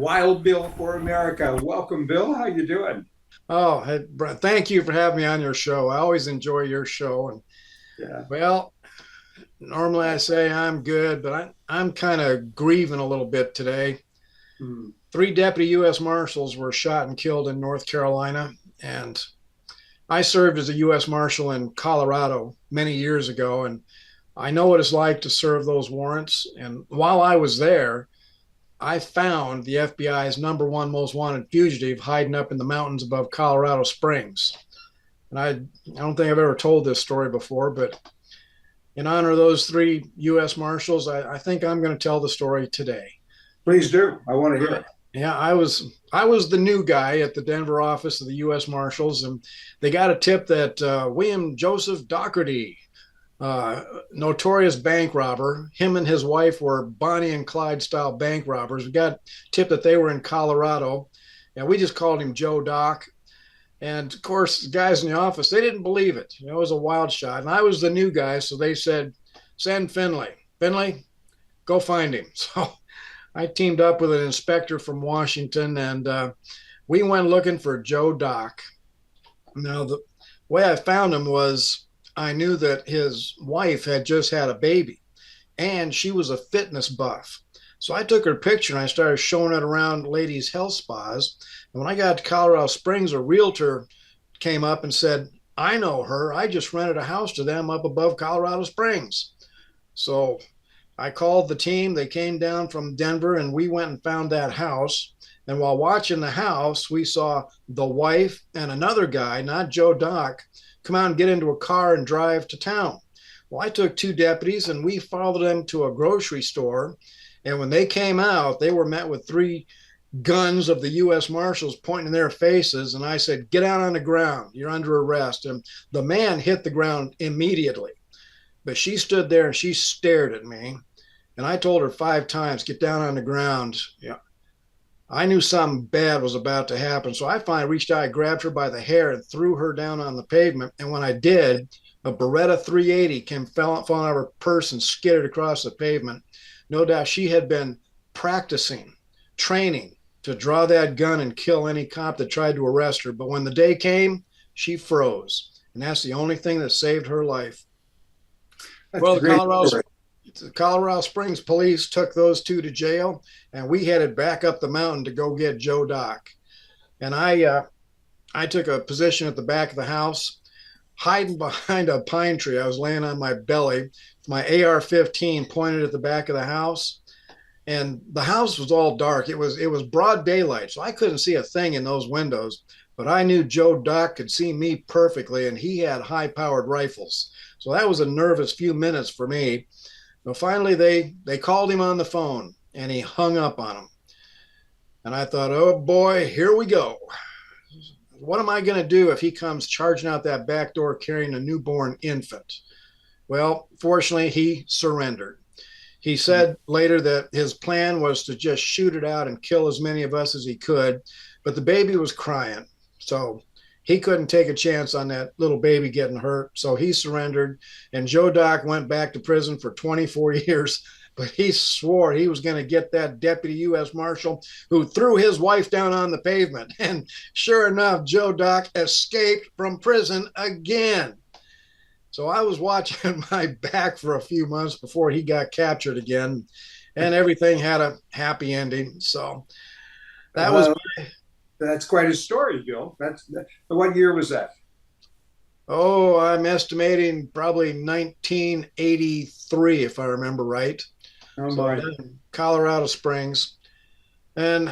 Wild Bill for America. Welcome, Bill. How you doing? Oh, hey, Brett, thank you for having me on your show. I always enjoy your show. And Yeah. well, normally I say I'm good, but I'm kind of grieving a little bit today. Hmm. Three deputy U.S. Marshals were shot and killed in North Carolina. And I served as a U.S. Marshal in Colorado many years ago. And I know what it's like to serve those warrants. And while I was there, I found the FBI's number one most wanted fugitive hiding up in the mountains above Colorado Springs. And I don't think I've ever told this story before, but in honor of those three U.S. Marshals, I think I'm going to tell the story today. Please do. I want to hear Uh, it. yeah, I was the new guy at the Denver office of the U.S. Marshals, and they got a tip that William Joseph Doherty, notorious bank robber, him and his wife were Bonnie and Clyde style bank robbers. We got a tip that they were in Colorado, and we just called him Joe Doc. And of course, the guys in the office, they didn't believe it. It was a wild shot. And I was the new guy. So they said, send Finley. Finley, go find him. So I teamed up with an inspector from Washington and we went looking for Joe Doc. Now, the way I found him was I knew that his wife had just had a baby and she was a fitness buff. So I took her picture and I started showing it around ladies' health spas. And when I got to Colorado Springs, a realtor came up and said, I know her. I just rented a house to them up above Colorado Springs. So I called the team. They came down from Denver and we went and found that house. And while watching the house, we saw the wife and another guy, not Joe Doc, come out and get into a car and drive to town. Well, I took two deputies and we followed them to a grocery store. And when they came out, they were met with three guns of the U.S. Marshals pointing in their faces. And I said, get out on the ground. You're under arrest. And the man hit the ground immediately. But she stood there and she stared at me. And I told her 5 times, get down on the ground. Yeah. I knew something bad was about to happen. So I finally reached out, I grabbed her by the hair and threw her down on the pavement. And when I did, a Beretta 380 came falling out of her purse and skidded across the pavement. No doubt she had been practicing, training to draw that gun and kill any cop that tried to arrest her. But when the day came, she froze. And that's the only thing that saved her life. That's Well, a great story. the Colorado Springs police took those two to jail, and we headed back up the mountain to go get Joe Doc. And I took a position at the back of the house, hiding behind a pine tree. I was laying on my belly, with my AR-15 pointed at the back of the house, and the house was all dark. It was broad daylight, so I couldn't see a thing in those windows. But I knew Joe Doc could see me perfectly, and he had high-powered rifles. So that was a nervous few minutes for me. But finally, they called him on the phone, and he hung up on them. And I thought, oh boy, here we go. What am I going to do if he comes charging out that back door carrying a newborn infant? Well, fortunately, he surrendered. He said later that his plan was to just shoot it out and kill as many of us as he could, but the baby was crying. So he couldn't take a chance on that little baby getting hurt. So he surrendered. And Joe Doc went back to prison for 24 years. But he swore he was going to get that deputy U.S. Marshal who threw his wife down on the pavement. And sure enough, Joe Doc escaped from prison again. So I was watching my back for a few months before he got captured again, and everything had a happy ending. So that was, Well, that's quite a story, Bill. What year was that? oh, I'm estimating probably 1983, if I remember right. Oh So my. in Colorado Springs. And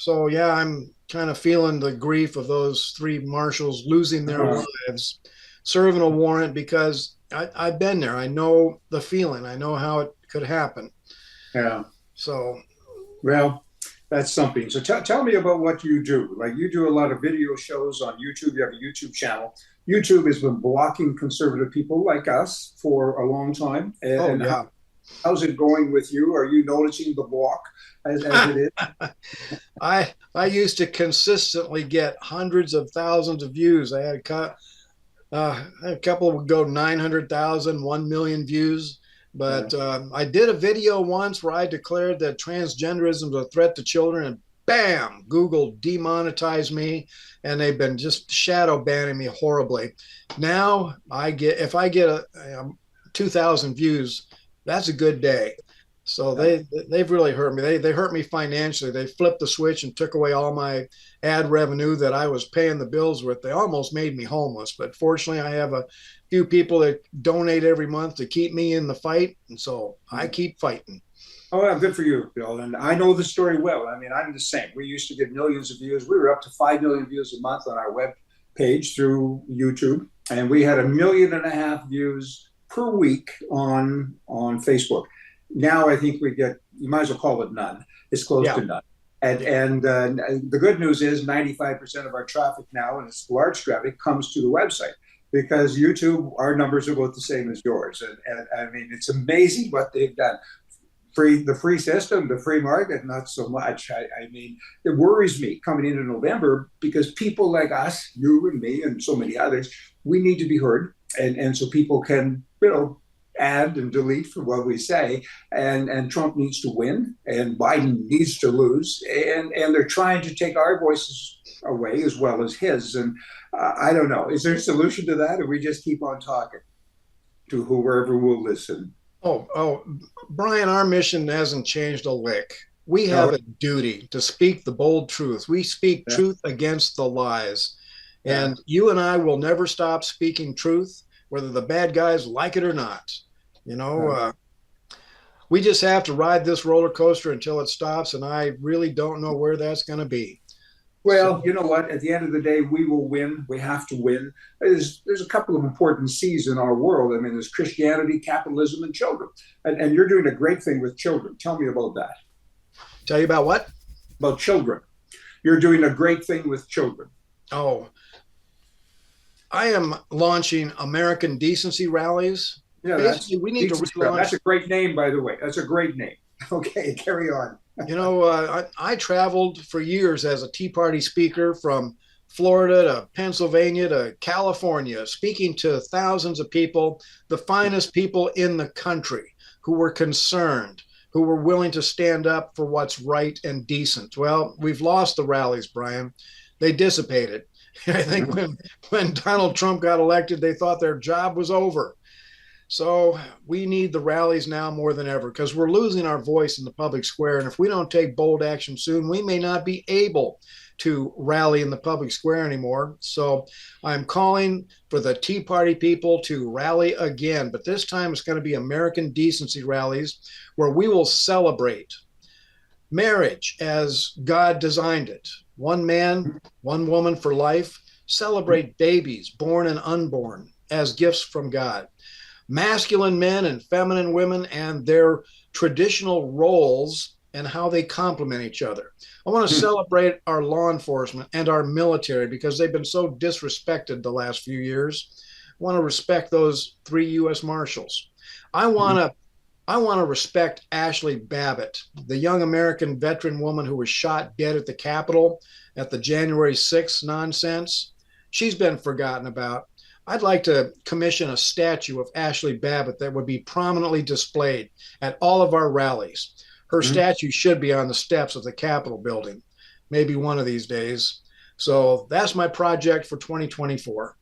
so, yeah, I'm kind of feeling the grief of those three marshals losing their Uh, lives, serving a warrant because I've been there. I know the feeling. I know how it could happen. yeah. So, Well, that's something. So tell me about what you do. Like you do a lot of video shows on YouTube. You have a YouTube channel. YouTube has been blocking conservative people like us for a long time. oh And yeah. how's it going with you? Are you noticing the block as it is? I used to consistently get hundreds of thousands of views. I had a couple would go 900,000, 1 million views. Yeah. But I did a video once where I declared that transgenderism is a threat to children, and bam, Google demonetized me, and they've been just shadow banning me horribly. Now if I get 2,000 views, that's a good day. So Yeah. they've really hurt me. They hurt me financially. They flipped the switch and took away all my ad revenue that I was paying the bills with. They almost made me homeless, but fortunately, I have a few people that donate every month to keep me in the fight, and so I keep fighting. Oh, yeah, good for you, Bill. And I know the story well. I mean, I'm the same. We used to get millions of views. We were up to 5 million views a month on our web page through YouTube, and we had 1.5 million views per week on Facebook. Now I think we get, you might as well call it none. It's close Yeah. to none. And the good news is 95% of our traffic now, and it's large traffic, comes to the website because YouTube, our numbers are about the same as yours. And I mean, it's amazing what they've done. The free system, the free market, not so much. I mean, it worries me coming into November because people like us, you and me, and so many others, we need to be heard, and so people can, add and delete from what we say. And Trump needs to win, and Biden needs to lose, and they're trying to take our voices away as well as his. And I don't know. Is there a solution to that, or we just keep on talking to whoever will listen? Oh, Brian, our mission hasn't changed a lick. We No. have a duty to speak the bold truth. We speak Yeah. truth against the lies. Yeah. And you and I will never stop speaking truth, whether the bad guys like it or not. You know, Yeah. we just have to ride this roller coaster until it stops. And I really don't know where that's going to be. Well, So, you know what? At the end of the day, we will win. We have to win. There's a couple of important C's in our world. I mean, there's Christianity, capitalism, and children. And you're doing a great thing with children. Tell me about that. tell you about what? About children. You're doing a great thing with children. Oh, I am launching American Decency Rallies. Yeah, Basically, we need to that's relaunch. a great name, by the way. That's a great name. Okay, carry on. I traveled for years as a Tea Party speaker from Florida to Pennsylvania to California, speaking to thousands of people, the finest people in the country who were concerned, who were willing to stand up for what's right and decent. Well, we've lost the rallies, Brian. They dissipated. I think when Donald Trump got elected, they thought their job was over. So we need the rallies now more than ever because we're losing our voice in the public square. And if we don't take bold action soon, we may not be able to rally in the public square anymore. So I'm calling for the Tea Party people to rally again. But this time it's going to be American Decency Rallies where we will celebrate marriage as God designed it. One man, one woman for life. Celebrate babies, born and unborn, as gifts from God. Masculine men and feminine women and their traditional roles and how they complement each other. I want to celebrate our law enforcement and our military because they've been so disrespected the last few years. I want to respect those 3 U.S. Marshals. I want to respect Ashley Babbitt, the young American veteran woman who was shot dead at the Capitol at the January 6th nonsense. She's been forgotten about. I'd like to commission a statue of Ashley Babbitt that would be prominently displayed at all of our rallies. Her statue should be on the steps of the Capitol building, maybe one of these days. So that's my project for 2024.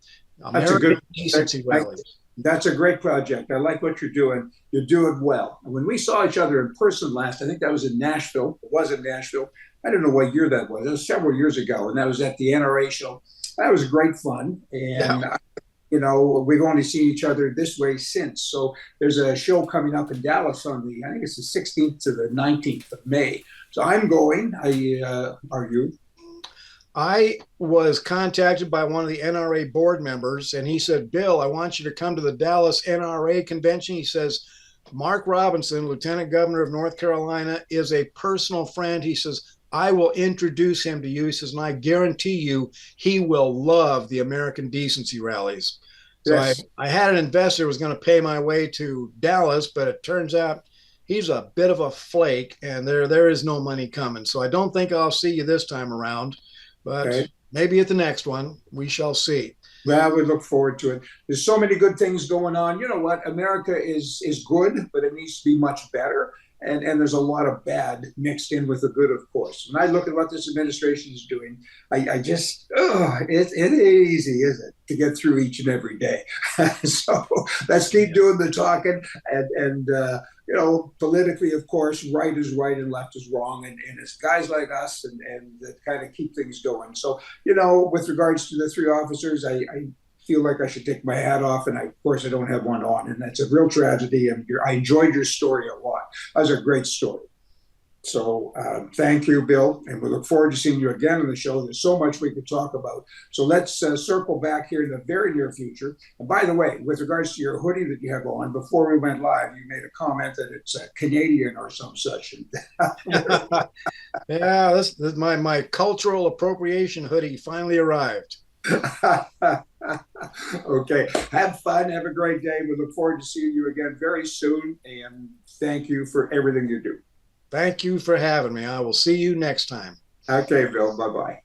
That's a good Decency Rallies. That's a great project. I like what you're doing. You do it well. And when we saw each other in person last, I think that was in Nashville. It was in Nashville. I don't know what year that was. It was several years ago, and that was at the NRA show. That was great fun. And Yeah. we've only seen each other this way since. So there's a show coming up in Dallas on I think it's the 16th to the 19th of May. So I'm going. Are you? I was contacted by one of the NRA board members, and he said, Bill, I want you to come to the Dallas NRA convention. He says, Mark Robinson, Lieutenant Governor of North Carolina, is a personal friend. He says, I will introduce him to you. He says, and I guarantee you he will love the American Decency Rallies. So Yes. I had an investor who was going to pay my way to Dallas, but it turns out he's a bit of a flake, and there is no money coming. So I don't think I'll see you this time around, but Okay. maybe at the next one, we shall see. Well, we look forward to it. There's so many good things going on. You know what? America is good, but it needs to be much better. And there's a lot of bad mixed in with the good, of course. When I look at what this administration is doing, I just, it ain't easy, is it, to get through each and every day. So let's keep doing the talking. Politically, of course, right is right and left is wrong. And it's guys like us and that kind of keep things going. So, with regards to the three officers, I feel like I should take my hat off, and of course I don't have one on, and that's a real tragedy. And I enjoyed your story a lot. That was a great story. So thank you, Bill, and we look forward to seeing you again on the show. There's so much we could talk about. So let's circle back here in the very near future. And by the way, with regards to your hoodie that you have on, before we went live, you made a comment that it's Canadian or some such. Yeah, this my cultural appropriation hoodie finally arrived. Okay. Have fun. Have a great day. We look forward to seeing you again very soon. And thank you for everything you do. Thank you for having me. I will see you next time. Okay, Bill. Bye bye.